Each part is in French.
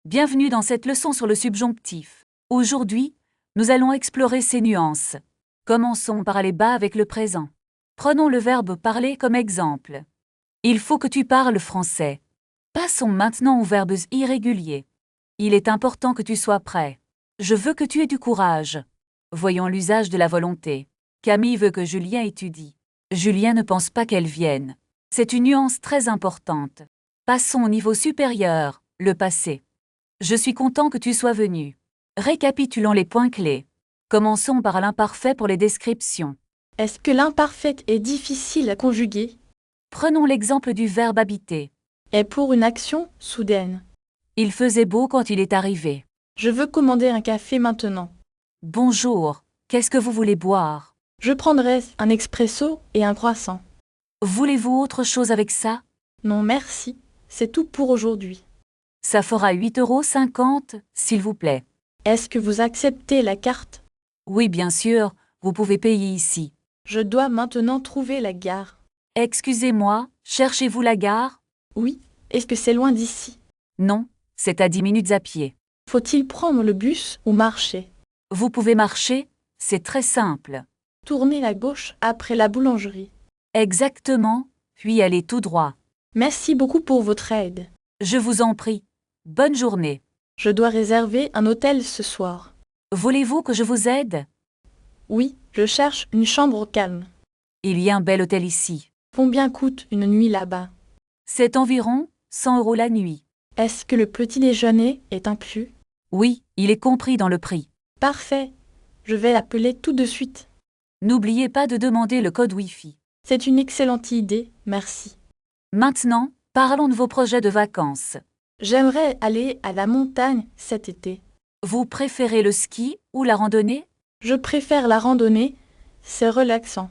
Bienvenue dans cette leçon sur le subjonctif. Aujourd'hui, nous allons explorer ses nuances. Commençons par aller bas avec le présent. Prenons le verbe parler comme exemple. Il faut que tu parles français. Passons maintenant aux verbes irréguliers. Il est important que tu sois prêt. Je veux que tu aies du courage. Voyons l'usage de la volonté. Camille veut que Julien étudie. Julien ne pense pas qu'elle vienne. C'est une nuance très importante. Passons au niveau supérieur, le passé. Je suis content que tu sois venu. Récapitulons les points clés. Commençons par l'imparfait pour les descriptions. Est-ce que l'imparfait est difficile à conjuguer? Prenons l'exemple du verbe habiter. Est pour une action soudaine. Il faisait beau quand il est arrivé. Je veux commander un café maintenant. Bonjour, qu'est-ce que vous voulez boire? Je prendrai un expresso et un croissant. Voulez-vous autre chose avec ça? Non merci, c'est tout pour aujourd'hui. Ça fera 8,50 €, s'il vous plaît. Est-ce que vous acceptez la carte? Oui, bien sûr, vous pouvez payer ici. Je dois maintenant trouver la gare. Excusez-moi, cherchez-vous la gare? Oui, est-ce que c'est loin d'ici? Non, c'est à 10 minutes à pied. Faut-il prendre le bus ou marcher? Vous pouvez marcher, c'est très simple. Tournez à gauche après la boulangerie. Exactement, puis allez tout droit. Merci beaucoup pour votre aide. Je vous en prie. Bonne journée. Je dois réserver un hôtel ce soir. Voulez-vous que je vous aide? Oui, je cherche une chambre calme. Il y a un bel hôtel ici. Combien coûte une nuit là-bas? C'est environ 100 € la nuit. Est-ce que le petit déjeuner est inclus? Oui, il est compris dans le prix. Parfait. Je vais appeler tout de suite. N'oubliez pas de demander le code Wi-Fi. C'est une excellente idée, merci. Maintenant, parlons de vos projets de vacances. J'aimerais aller à la montagne cet été. Vous préférez le ski ou la randonnée? Je préfère la randonnée, c'est relaxant.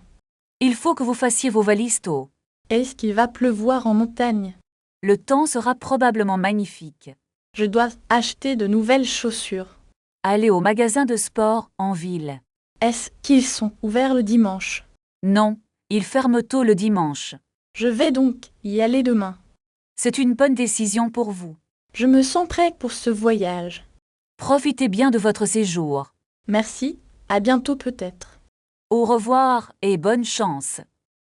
Il faut que vous fassiez vos valises tôt. Est-ce qu'il va pleuvoir en montagne? Le temps sera probablement magnifique. Je dois acheter de nouvelles chaussures. Allez au magasin de sport en ville. Est-ce qu'ils sont ouverts le dimanche? Non, ils ferment tôt le dimanche. Je vais donc y aller demain. C'est une bonne décision pour vous. Je me sens prêt pour ce voyage. Profitez bien de votre séjour. Merci, à bientôt peut-être. Au revoir et bonne chance.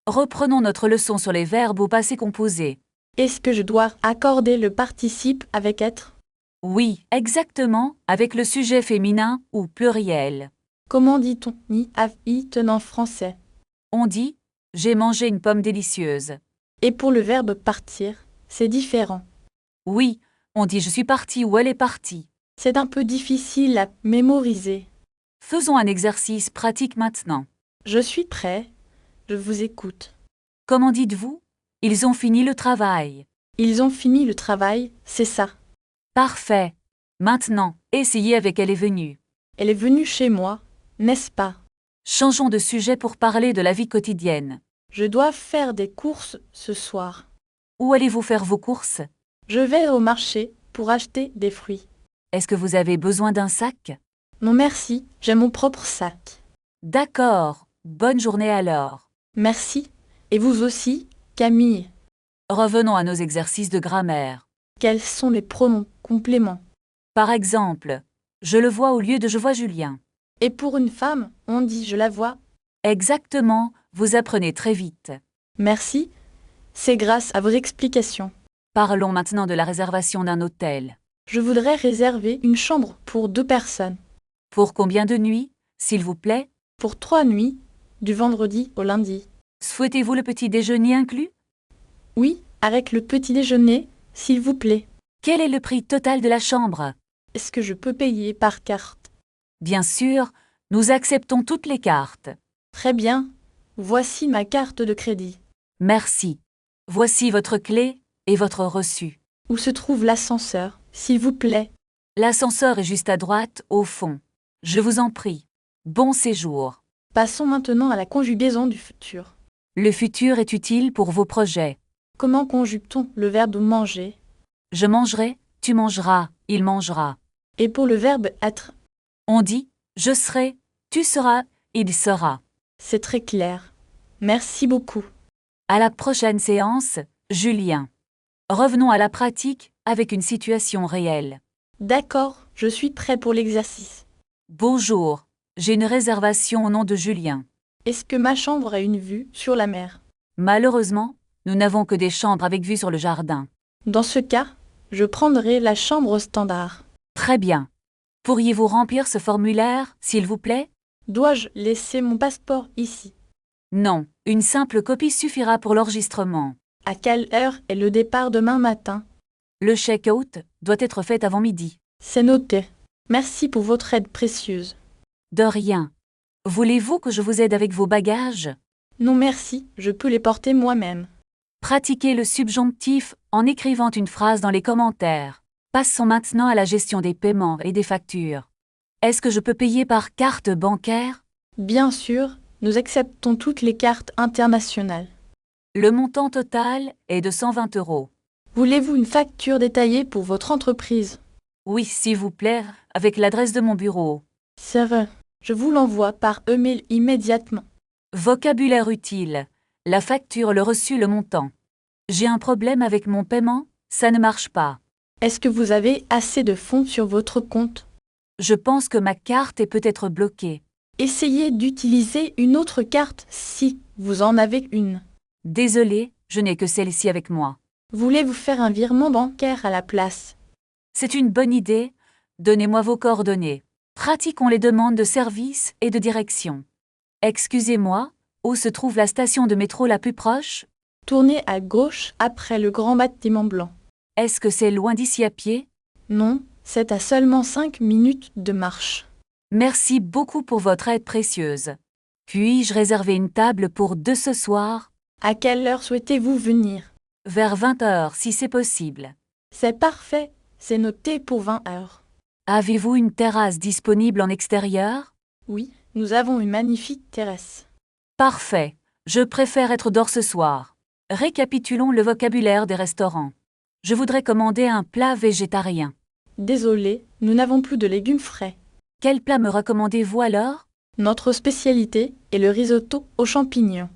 Reprenons notre leçon sur les verbes au passé composé. Est-ce que je dois accorder le participe avec être? Oui, exactement, avec le sujet féminin ou pluriel. Comment dit-on ni eaten en français? On dit « j'ai mangé une pomme délicieuse ». Et pour le verbe partir, c'est différent. Oui, on dit « je suis partie » ou « elle est partie ». C'est un peu difficile à mémoriser. Faisons un exercice pratique maintenant. Je suis prêt, je vous écoute. Comment dites-vous? Ils ont fini le travail. Ils ont fini le travail, c'est ça. Parfait. Maintenant, essayez avec elle est venue. Elle est venue chez moi, n'est-ce pas? Changeons de sujet pour parler de la vie quotidienne. Je dois faire des courses ce soir. Où allez-vous faire vos courses? Je vais au marché pour acheter des fruits. Est-ce que vous avez besoin d'un sac? Non merci, j'ai mon propre sac. D'accord, bonne journée alors. Merci. Et vous aussi, Camille. Revenons à nos exercices de grammaire. Quels sont les pronoms compléments? Par exemple, je le vois au lieu de je vois Julien. Et pour une femme, on dit je la vois. Exactement, vous apprenez très vite. Merci, c'est grâce à vos explications. Parlons maintenant de la réservation d'un hôtel. Je voudrais réserver une chambre pour 2 personnes. Pour combien de nuits, s'il vous plaît? Pour 3 nuits, du vendredi au lundi. Souhaitez-vous le petit déjeuner inclus? Oui, avec le petit déjeuner, s'il vous plaît. Quel est le prix total de la chambre? Est-ce que je peux payer par carte? Bien sûr, nous acceptons toutes les cartes. Très bien, voici ma carte de crédit. Merci. Voici votre clé et votre reçu. Où se trouve l'ascenseur, s'il vous plaît? L'ascenseur est juste à droite, au fond. Je vous en prie. Bon séjour. Passons maintenant à la conjugaison du futur. Le futur est utile pour vos projets. Comment conjugue-t-on le verbe manger? Je mangerai, tu mangeras, il mangera. Et pour le verbe être? On dit je serai, tu seras, il sera. C'est très clair. Merci beaucoup. À la prochaine séance, Julien. Revenons à la pratique avec une situation réelle. D'accord, je suis prêt pour l'exercice. Bonjour, j'ai une réservation au nom de Julien. Est-ce que ma chambre a une vue sur la mer? Malheureusement, nous n'avons que des chambres avec vue sur le jardin. Dans ce cas, je prendrai la chambre standard. Très bien. Pourriez-vous remplir ce formulaire, s'il vous plaît? Dois-je laisser mon passeport ici? Non, une simple copie suffira pour l'enregistrement. À quelle heure est le départ demain matin? Le check-out doit être fait avant midi. C'est noté. Merci pour votre aide précieuse. De rien. Voulez-vous que je vous aide avec vos bagages? Non merci, je peux les porter moi-même. Pratiquez le subjonctif en écrivant une phrase dans les commentaires. Passons maintenant à la gestion des paiements et des factures. Est-ce que je peux payer par carte bancaire? Bien sûr, nous acceptons toutes les cartes internationales. Le montant total est de 120 €. Voulez-vous une facture détaillée pour votre entreprise? Oui, s'il vous plaît, avec l'adresse de mon bureau. C'est vrai. Je vous l'envoie par email immédiatement. Vocabulaire utile. La facture, le reçu, le montant. J'ai un problème avec mon paiement, ça ne marche pas. Est-ce que vous avez assez de fonds sur votre compte? Je pense que ma carte est peut-être bloquée. Essayez d'utiliser une autre carte si vous en avez une. Désolé, je n'ai que celle-ci avec moi. Voulez-vous faire un virement bancaire à la place? C'est une bonne idée. Donnez-moi vos coordonnées. Pratiquons les demandes de service et de direction. Excusez-moi, où se trouve la station de métro la plus proche? Tournez à gauche après le grand bâtiment blanc. Est-ce que c'est loin d'ici à pied? Non, c'est à seulement 5 minutes de marche. Merci beaucoup pour votre aide précieuse. Puis-je réserver une table pour 2 ce soir? À quelle heure souhaitez-vous venir? Vers 20 h si c'est possible. C'est parfait, c'est noté pour 20 heures. Avez-vous une terrasse disponible en extérieur? Oui, nous avons une magnifique terrasse. Parfait. Je préfère être dehors ce soir. Récapitulons le vocabulaire des restaurants. Je voudrais commander un plat végétarien. Désolé, nous n'avons plus de légumes frais. Quel plat me recommandez-vous alors? Notre spécialité est le risotto aux champignons.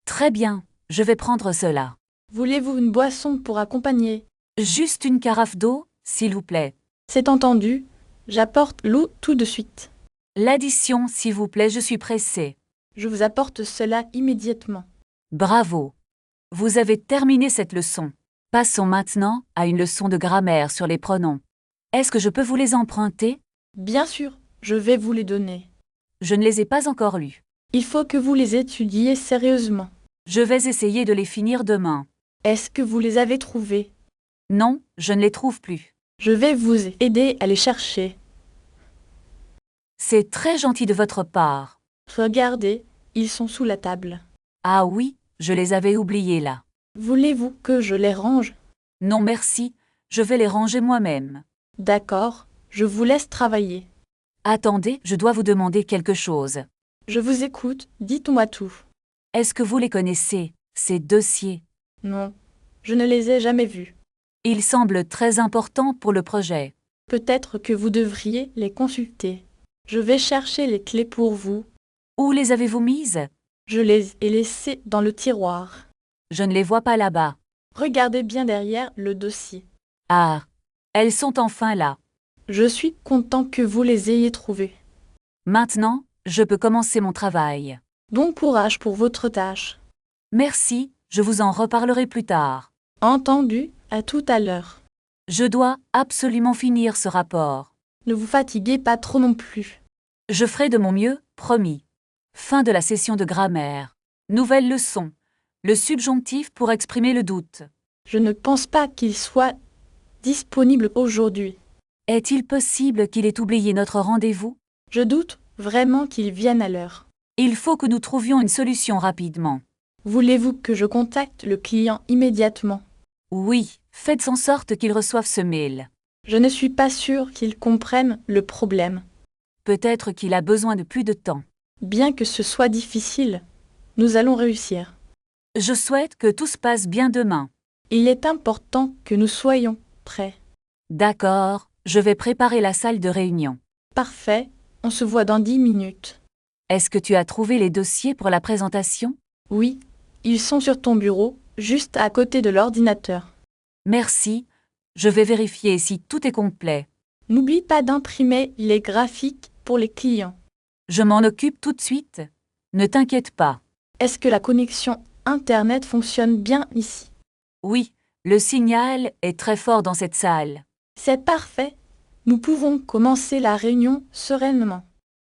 Très bien, je vais prendre cela. Voulez-vous une boisson pour accompagner? Juste une carafe d'eau, s'il vous plaît. C'est entendu, j'apporte l'eau tout de suite. L'addition, s'il vous plaît, je suis pressée. Je vous apporte cela immédiatement. Bravo. Vous avez terminé cette leçon. Passons maintenant à une leçon de grammaire sur les pronoms. Est-ce que je peux vous les emprunter? Bien sûr, je vais vous les donner. Je ne les ai pas encore lus. Il faut que vous les étudiez sérieusement. Je vais essayer de les finir demain. Est-ce que vous les avez trouvés? Non, je ne les trouve plus. Je vais vous aider à les chercher. C'est très gentil de votre part. Regardez, ils sont sous la table. Ah oui, je les avais oubliés là. Voulez-vous que je les range? Non merci, je vais les ranger moi-même. D'accord, je vous laisse travailler. Attendez, je dois vous demander quelque chose. Je vous écoute, dites-moi tout. Est-ce que vous les connaissez, ces dossiers? Non, je ne les ai jamais vus. Ils semblent très importants pour le projet. Peut-être que vous devriez les consulter. Je vais chercher les clés pour vous. Où les avez-vous mises? Je les ai laissées dans le tiroir. Je ne les vois pas là-bas. Regardez bien derrière le dossier. Ah, elles sont enfin là. Je suis content que vous les ayez trouvées. Maintenant, je peux commencer mon travail. Bon courage pour votre tâche. Merci, je vous en reparlerai plus tard. Entendu, à tout à l'heure. Je dois absolument finir ce rapport. Ne vous fatiguez pas trop non plus. Je ferai de mon mieux, promis. Fin de la session de grammaire. Nouvelle leçon. Le subjonctif pour exprimer le doute. Je ne pense pas qu'il soit disponible aujourd'hui. Est-il possible qu'il ait oublié notre rendez-vous? Je doute vraiment qu'il vienne à l'heure. Il faut que nous trouvions une solution rapidement. Voulez-vous que je contacte le client immédiatement? Oui, faites en sorte qu'il reçoive ce mail. Je ne suis pas sûre qu'il comprenne le problème. Peut-être qu'il a besoin de plus de temps. Bien que ce soit difficile, nous allons réussir. Je souhaite que tout se passe bien demain. Il est important que nous soyons prêts. D'accord, je vais préparer la salle de réunion. Parfait, on se voit dans 10 minutes. Est-ce que tu as trouvé les dossiers pour la présentation? Oui, ils sont sur ton bureau, juste à côté de l'ordinateur. Merci, je vais vérifier si tout est complet. N'oublie pas d'imprimer les graphiques pour les clients. Je m'en occupe tout de suite. Ne t'inquiète pas. Est-ce que la connexion Internet fonctionne bien ici? Oui, le signal est très fort dans cette salle. C'est parfait. Nous pouvons commencer la réunion sereinement.